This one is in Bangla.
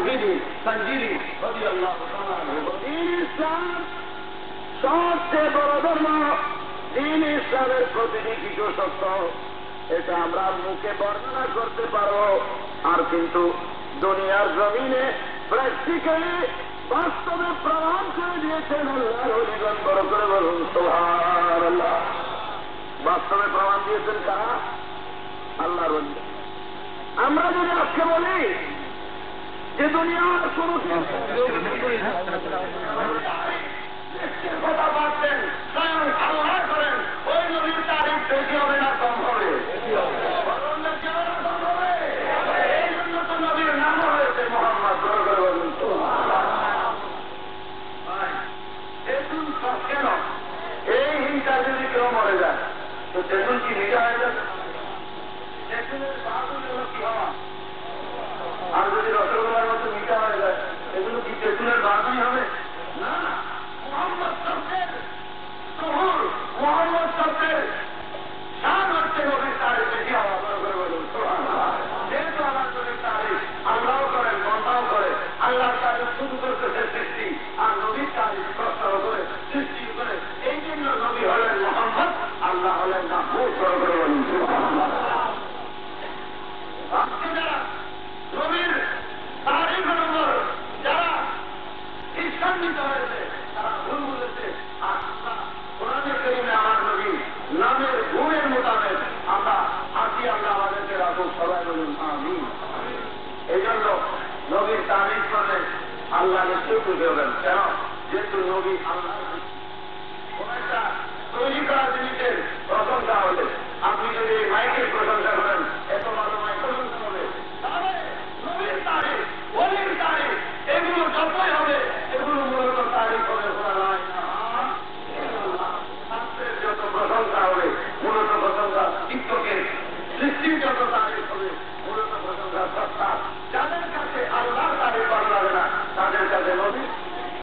মুহিদ্দিন তানজিলি রাদিয়াল্লাহু তাআলা আনহু। ইসলাম সবচেয়ে বড় ধর্ম। দিন ইসলামের প্রতিটি কিছু সত্য, এটা আমরা মুখে বর্ণনা করতে পারো, আর কিন্তু দুনিয়ার জমিনে প্র্যাকটিক্যালি বাস্তবে প্রমাণ করে দিয়েছেন আল্লাহর ওলিগণ। বড় করে বলুন সুবহানাল্লাহ। বাস্তবে প্রমাণ দিয়েছেন কারা? আল্লাহর ওলি। আমরা যদি আজকে বলি যে দুনিয়ার শুরু কথা পাচ্ছেন স্বয়ং আল্লাহ করেন, ওই নবীর তারিখ বেশি হবে না কম হবে? এই জন্য তো নবীর নাম হয়েছে মোহাম্মদ। তেঁতুল কেন? এই হিংসা যদি কেউ মরে যায় তো তেঁতুল কি মিঠা হয়ে যাবে? তেঁতুলের বাহাদুর হলো কি হওয়া? আর যদি রসগোল্লার মতো মিঠা হয়ে যায় এগুলো কি তেঁতুলের বাহাদুরি হবে? না। মোহাম্মদ শব্দের শহর, মোহাম্মদ শব্দের শান হচ্ছে নবীর তারিখ বেশি হওয়া। যেহেতু আমার নবীর তারিখ আল্লাহও করেন, বন্ধাও করে, আল্লাহর তারিখ শুরু করতেছে সৃষ্টি, আর নবীর তারিখ প্রস্তাব করে সৃষ্টি করে। এই জন্য নবী হলেন মোহাম্মদ, আল্লাহ হলেন মাহমুদ। আজকে যারা নবীর তারিখ নম্বর যারা ইসলামিত হয়েছে তারা ভুল বুঝেছে। আর আমরা কোরআনে কারীমে আমার নবী নামের গুণের মোতাবেক আমরা আসি, আল্লাহ আমাদেরকে রাখুক। সবাই বলুন আমিন। এই জন্য নবীর তারিখ করলে আল্লাহ নিশ্চয় খুশি হবেন। কেন? যেহেতু নবী আল্লাহ